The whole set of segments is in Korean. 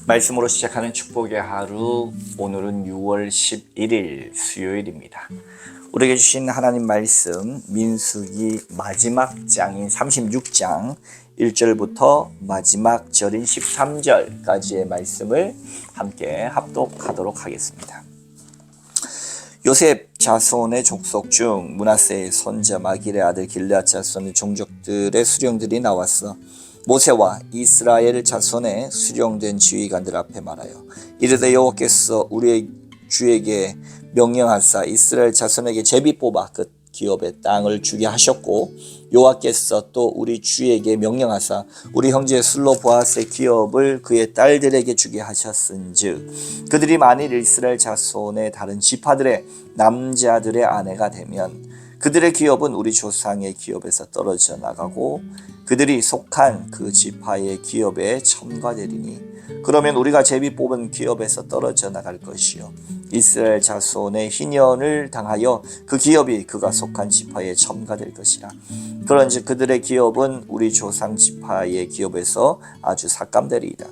말씀으로 시작하는 축복의 하루, 오늘은 6월 11일 수요일입니다. 우리에게 주신 하나님 말씀 민수기 마지막 장인 36장 1절부터 마지막 절인 13절까지의 말씀을 함께 합독하도록 하겠습니다. 요셉 자손의 족속 중 므낫세의 손자 마길의 아들 길르앗 자손의 종족들의 수령들이 나왔어 모세와 이스라엘 자손의 수령된 지휘관들 앞에 말하여 이르되 여호와께서 우리의 주에게 명령하사 이스라엘 자손에게 제비 뽑아 그 기업의 땅을 주게 하셨고 여호와께서 또 우리 주에게 명령하사 우리 형제 슬로보앗의 기업을 그의 딸들에게 주게 하셨은즉 그들이 만일 이스라엘 자손의 다른 지파들의 남자들의 아내가 되면 그들의 기업은 우리 조상의 기업에서 떨어져 나가고 그들이 속한 그 지파의 기업에 첨가되리니 그러면 우리가 제비 뽑은 기업에서 떨어져 나갈 것이요 이스라엘 자손의 희년을 당하여 그 기업이 그가 속한 지파에 첨가될 것이라. 그런즉 그들의 기업은 우리 조상 지파의 기업에서 아주 삭감되리이다.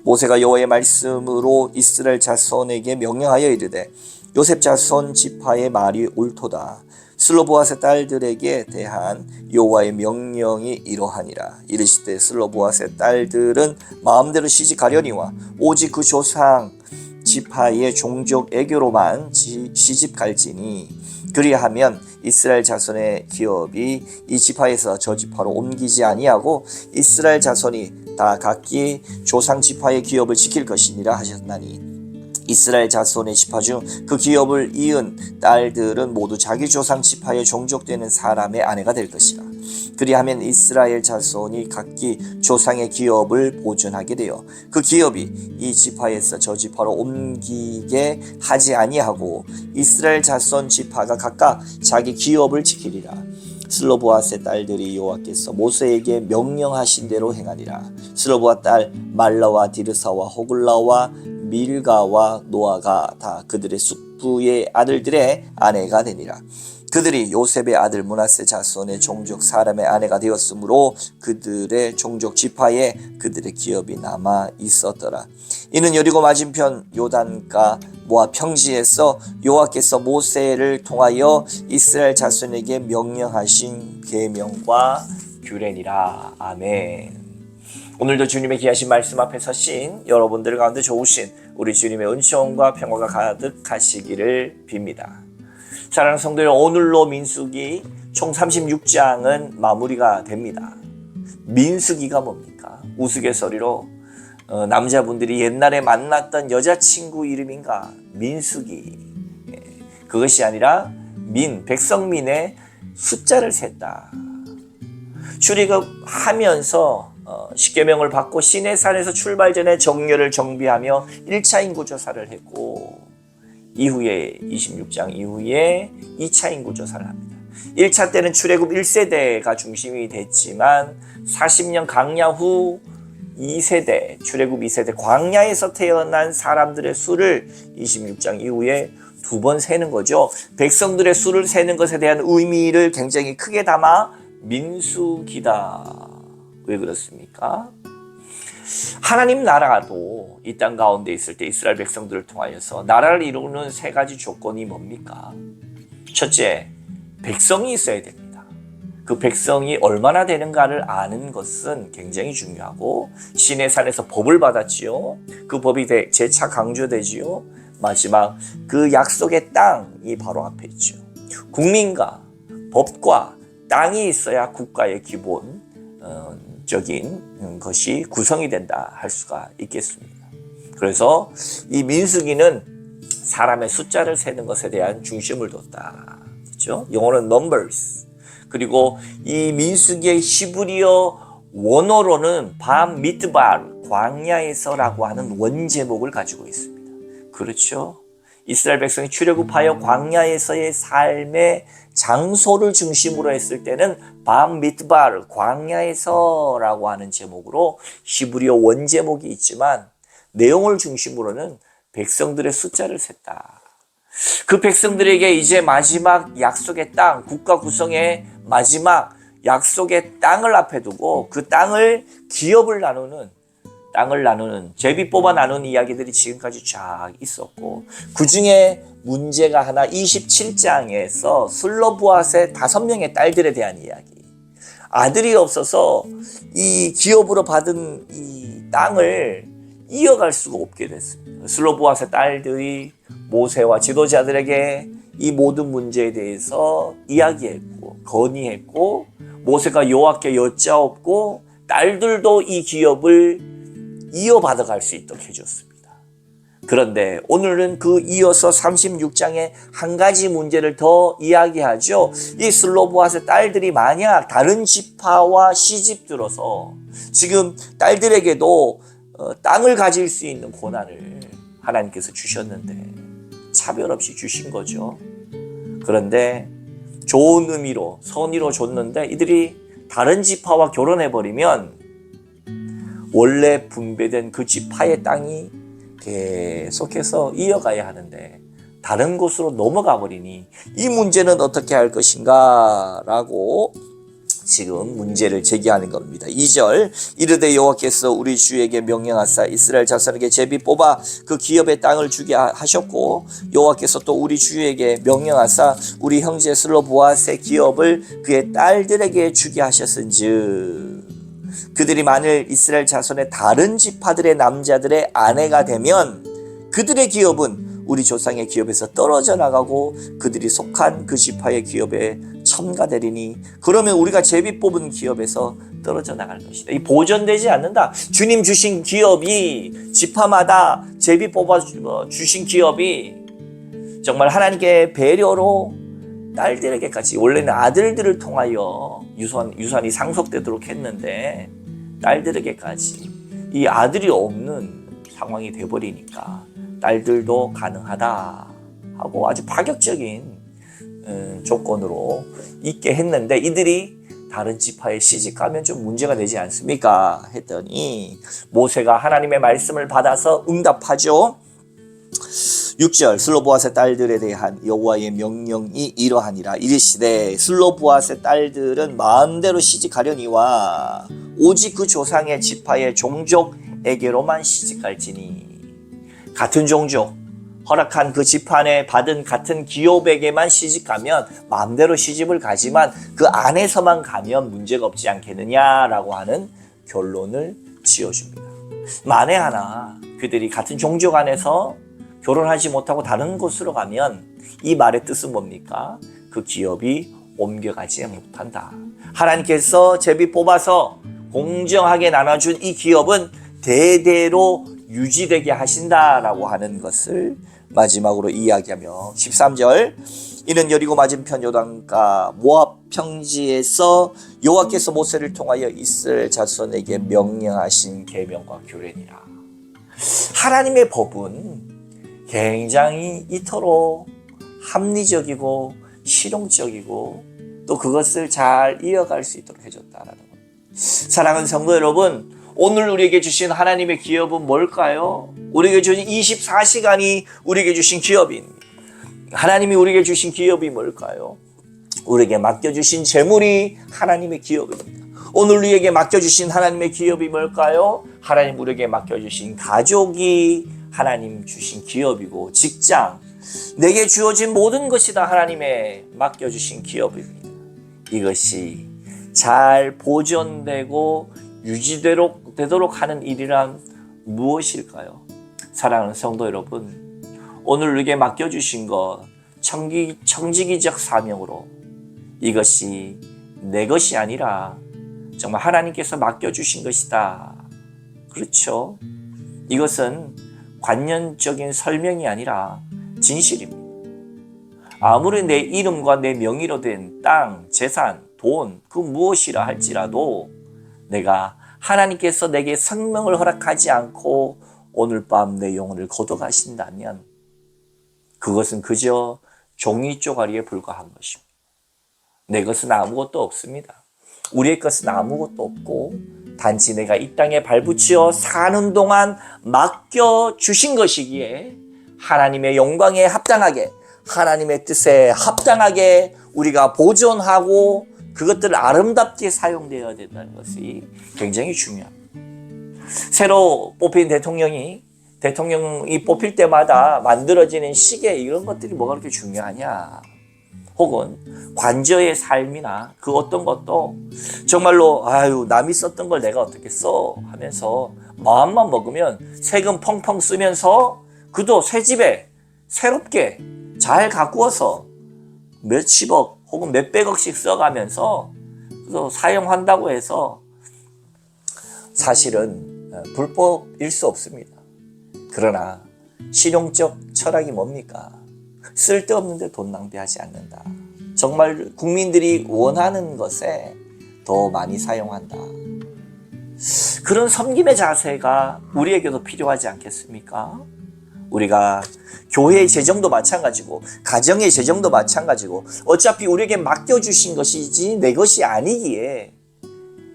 모세가 여호와의 말씀으로 이스라엘 자손에게 명령하여 이르되 요셉 자손 지파의 말이 옳도다. 슬로보앗의 딸들에게 대한 여호와의 명령이 이러하니라. 이르시되 슬로보앗의 딸들은 마음대로 시집가려니와 오직 그 조상 지파의 종족 애교로만 시집갈지니 그리하면 이스라엘 자손의 기업이 이 지파에서 저 지파로 옮기지 아니하고 이스라엘 자손이 다 각기 조상 지파의 기업을 지킬 것이니라 하셨나니 이스라엘 자손의 지파 중 그 기업을 이은 딸들은 모두 자기 조상 지파에 종족되는 사람의 아내가 될 것이라. 그리하면 이스라엘 자손이 각기 조상의 기업을 보존하게 되어 그 기업이 이 지파에서 저 지파로 옮기게 하지 아니하고 이스라엘 자손 지파가 각각 자기 기업을 지키리라. 슬로보앗의 딸들이 여호와께서 모세에게 명령하신 대로 행하니라. 슬로보앗 딸 말라와 디르사와 호글라와 밀가와 노아가 다 그들의 숙부의 아들들의 아내가 되니라. 그들이 요셉의 아들 므낫세 자손의 종족 사람의 아내가 되었으므로 그들의 종족 지파에 그들의 기업이 남아 있었더라. 이는 여리고 맞은편 요단가 모압 평지에서 여호와께서 모세를 통하여 이스라엘 자손에게 명령하신 계명과 규례니라. 아멘. 오늘도 주님의 귀하신 말씀 앞에 서신 여러분들 가운데 좋으신 우리 주님의 은총과 평화가 가득하시기를 빕니다. 사랑하는 성도들, 오늘로 민수기 총 36장은 마무리가 됩니다. 민수기가 뭡니까? 우스갯소리로 남자분들이 옛날에 만났던 여자친구 이름인가? 민수기. 그것이 아니라 백성민의 숫자를 셌다. 출애굽하면서 십계명을 받고 시내산에서 출발 전에 정렬을 정비하며 1차 인구조사를 했고 이후에 26장 이후에 2차 인구조사를 합니다. 1차 때는 출애굽 1세대가 중심이 됐지만 40년 강야 후 2세대 출애굽 2세대 광야에서 태어난 사람들의 수를 26장 이후에 두 번 세는 거죠. 백성들의 수를 세는 것에 대한 의미를 굉장히 크게 담아 민수기다. 왜 그렇습니까? 하나님 나라도 이 땅 가운데 있을 때 이스라엘 백성들을 통하여서 나라를 이루는 세 가지 조건이 뭡니까? 첫째, 백성이 있어야 됩니다. 그 백성이 얼마나 되는가를 아는 것은 굉장히 중요하고 시내산에서 법을 받았지요. 그 법이 재차 강조되지요. 마지막 그 약속의 땅이 바로 앞에 있죠. 국민과 법과 땅이 있어야 국가의 기본 적인 것이 구성이 된다 할 수가 있겠습니다. 그래서 이 민수기는 사람의 숫자를 세는 것에 대한 중심을 뒀다. 그렇죠? 영어는 numbers. 그리고 이 민수기의 히브리어 원어로는 밤 미드발 광야에서라고 하는 원제목을 가지고 있습니다. 그렇죠? 이스라엘 백성이 출애굽하여 광야에서의 삶의 장소를 중심으로 했을 때는 밤 미드발 광야에서라고 하는 제목으로 히브리어 원제목이 있지만 내용을 중심으로는 백성들의 숫자를 셌다. 그 백성들에게 이제 마지막 약속의 땅, 국가 구성의 마지막 약속의 땅을 앞에 두고 그 땅을 기업을 나누는 땅을 나누는, 제비 뽑아 나누는 이야기들이 지금까지 쫙 있었고, 그 중에 문제가 하나 27장에서 슬로브앗의 5명의 딸들에 대한 이야기. 아들이 없어서 이 기업으로 받은 이 땅을 이어갈 수가 없게 됐습니다. 슬로브앗의 딸들이 모세와 지도자들에게 이 모든 문제에 대해서 이야기했고 건의했고, 모세가 여호와께 여짜옵고 딸들도 이 기업을 이어받아 갈 수 있도록 해줬습니다. 그런데 오늘은 그 이어서 36장에 한 가지 문제를 더 이야기하죠. 이 슬로브앗의 딸들이 만약 다른 지파와 시집들어서 지금 딸들에게도 땅을 가질 수 있는 고난을 하나님께서 주셨는데 차별 없이 주신 거죠. 그런데 좋은 의미로 선의로 줬는데 이들이 다른 지파와 결혼해버리면 원래 분배된 그 지파의 땅이 계속해서 이어가야 하는데 다른 곳으로 넘어가 버리니 이 문제는 어떻게 할 것인가 라고 지금 문제를 제기하는 겁니다. 2절, 이르되 여호와께서 우리 주에게 명령하사 이스라엘 자손에게 제비 뽑아 그 기업의 땅을 주게 하셨고, 여호와께서 또 우리 주에게 명령하사 우리 형제 슬로브앗의 기업을 그의 딸들에게 주게 하셨은즉 그들이 만일 이스라엘 자손의 다른 지파들의 남자들의 아내가 되면 그들의 기업은 우리 조상의 기업에서 떨어져 나가고 그들이 속한 그 지파의 기업에 첨가되리니 그러면 우리가 제비 뽑은 기업에서 떨어져 나갈 것이다. 이 보존되지 않는다. 주님 주신 기업이 지파마다 제비 뽑아 주신 기업이 정말 하나님께 배려로 딸들에게까지, 원래는 아들들을 통하여 유산이 상속되도록 했는데 딸들에게까지 이 아들이 없는 상황이 돼버리니까 딸들도 가능하다 하고 아주 파격적인 조건으로 있게 했는데 이들이 다른 지파에 시집가면 좀 문제가 되지 않습니까? 했더니 모세가 하나님의 말씀을 받아서 응답하죠. 6절, 슬로브앗의 딸들에 대한 여호와의 명령이 이러하니라. 이르시되 슬로브앗의 딸들은 마음대로 시집가려니와 오직 그 조상의 지파의 종족에게로만 시집갈지니, 같은 종족 허락한 그 지판에 받은 같은 기업에게만 시집가면 마음대로 시집을 가지만 그 안에서만 가면 문제가 없지 않겠느냐라고 하는 결론을 지어줍니다. 만에 하나 그들이 같은 종족 안에서 결혼하지 못하고 다른 곳으로 가면 이 말의 뜻은 뭡니까? 그 기업이 옮겨가지 못한다. 하나님께서 제비 뽑아서 공정하게 나눠준 이 기업은 대대로 유지되게 하신다라고 하는 것을 마지막으로 이야기하며 13절, 이는 여리고 맞은편 요단가 모압 평지에서 여호와께서 모세를 통하여 이스라엘 자손에게 명령하신 계명과 규례니라. 하나님의 법은 굉장히 이토록 합리적이고 실용적이고 또 그것을 잘 이어갈 수 있도록 해줬다라는 것. 사랑하는 성도 여러분, 오늘 우리에게 주신 하나님의 기업은 뭘까요? 우리에게 주신 24시간이 우리에게 주신 기업입니다. 하나님이 우리에게 주신 기업이 뭘까요? 우리에게 맡겨주신 재물이 하나님의 기업입니다. 오늘 우리에게 맡겨주신 하나님의 기업이 뭘까요? 하나님 우리에게 맡겨주신 가족이 하나님 주신 기업이고, 직장, 내게 주어진 모든 것이 다 하나님의 맡겨주신 기업입니다. 이것이 잘 보존되고 유지되도록 하는 일이란 무엇일까요? 사랑하는 성도 여러분, 오늘 우리에게 맡겨주신 것, 청지기적 사명으로 이것이 내 것이 아니라 정말 하나님께서 맡겨주신 것이다. 그렇죠? 이것은 관념적인 설명이 아니라 진실입니다. 아무리 내 이름과 내 명의로 된 땅, 재산, 돈, 그 무엇이라 할지라도 내가 하나님께서 내게 생명을 허락하지 않고 오늘 밤 내 영혼을 거둬가신다면 그것은 그저 종이 쪼가리에 불과한 것입니다. 내 것은 아무것도 없습니다. 우리의 것은 아무것도 없고 단지 내가 이 땅에 발붙여 사는 동안 맡겨주신 것이기에 하나님의 영광에 합당하게, 하나님의 뜻에 합당하게 우리가 보존하고 그것들을 아름답게 사용되어야 된다는 것이 굉장히 중요합니다. 새로 뽑힌 대통령이 뽑힐 때마다 만들어지는 시계 이런 것들이 뭐가 그렇게 중요하냐. 혹은 관저의 삶이나 그 어떤 것도 정말로 아유 남이 썼던 걸 내가 어떻게 써 하면서 마음만 먹으면 세금 펑펑 쓰면서 그도 새 집에 새롭게 잘 가꾸어서 몇십억 혹은 몇백억씩 써가면서 또 사용한다고 해서 사실은 불법일 수 없습니다. 그러나 실용적 철학이 뭡니까? 쓸데없는데 돈 낭비하지 않는다. 정말 국민들이 원하는 것에 더 많이 사용한다. 그런 섬김의 자세가 우리에게도 필요하지 않겠습니까? 우리가 교회의 재정도 마찬가지고 가정의 재정도 마찬가지고 어차피 우리에게 맡겨주신 것이지 내 것이 아니기에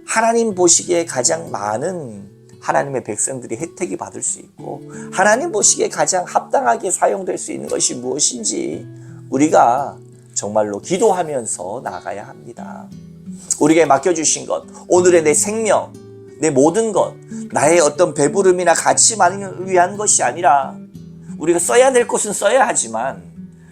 하나님 보시기에 가장 많은 하나님의 백성들이 혜택이 받을 수 있고 하나님 보시기에 가장 합당하게 사용될 수 있는 것이 무엇인지 우리가 정말로 기도하면서 나가야 합니다. 우리에게 맡겨주신 것, 오늘의 내 생명, 내 모든 것, 나의 어떤 배부름이나 가치만을 위한 것이 아니라 우리가 써야 될 것은 써야 하지만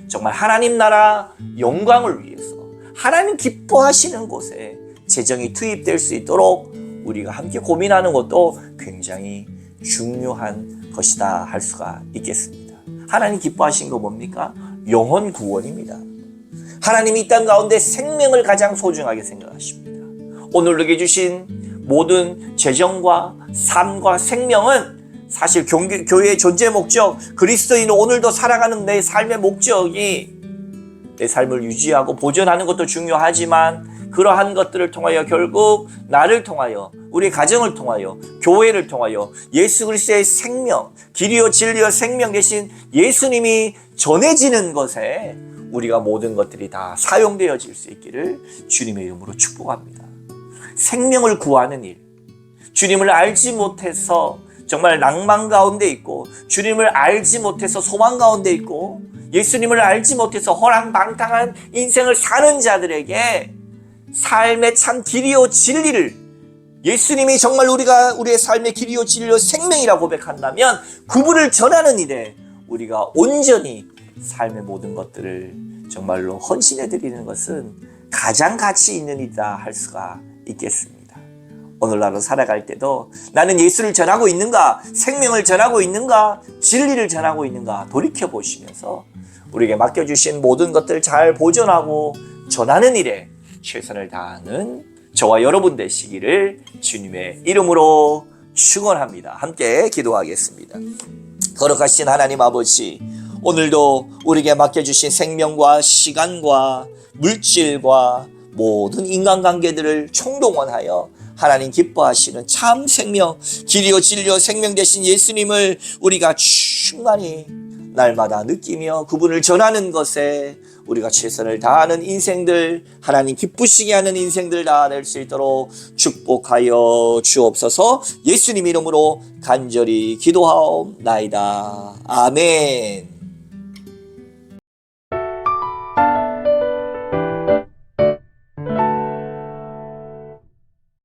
정말 하나님 나라 영광을 위해서 하나님 기뻐하시는 곳에 재정이 투입될 수 있도록 우리가 함께 고민하는 것도 굉장히 중요한 것이다 할 수가 있겠습니다. 하나님 기뻐하신 거 뭡니까? 영혼 구원입니다. 하나님이 이 땅 가운데 생명을 가장 소중하게 생각하십니다. 오늘 우리에게 주신 모든 재정과 삶과 생명은 사실 교회의 존재 목적, 그리스도인은 오늘도 살아가는 내 삶의 목적이 내 삶을 유지하고 보존하는 것도 중요하지만 그러한 것들을 통하여 결국 나를 통하여 우리 가정을 통하여 교회를 통하여 예수 그리스도의 생명, 길이요 진리요 생명 되신 예수님이 전해지는 것에 우리가 모든 것들이 다 사용되어질 수 있기를 주님의 이름으로 축복합니다. 생명을 구하는 일, 주님을 알지 못해서 정말 낭만 가운데 있고 주님을 알지 못해서 소망 가운데 있고 예수님을 알지 못해서 허랑방탕한 인생을 사는 자들에게 삶의 참 길이요 진리를 예수님이 정말 우리의 삶의 길이요 진리요 생명이라고 고백한다면 그분을 전하는 일에 우리가 온전히 삶의 모든 것들을 정말로 헌신해 드리는 것은 가장 가치 있는 일이다 할 수가 있겠습니다. 오늘날로 살아갈 때도 나는 예수를 전하고 있는가, 생명을 전하고 있는가, 진리를 전하고 있는가 돌이켜보시면서 우리에게 맡겨주신 모든 것들을 잘 보존하고 전하는 일에 최선을 다하는 저와 여러분 되시기를 주님의 이름으로 축원합니다. 함께 기도하겠습니다. 거룩하신 하나님 아버지, 오늘도 우리에게 맡겨주신 생명과 시간과 물질과 모든 인간관계들을 총동원하여 하나님 기뻐하시는 참 생명, 길이요 진리요 생명 되신 예수님을 우리가 충만히 날마다 느끼며 그분을 전하는 것에 우리가 최선을 다하는 인생들, 하나님 기쁘시게 하는 인생들 다 될 수 있도록 축복하여 주옵소서. 예수님 이름으로 간절히 기도하옵나이다. 아멘.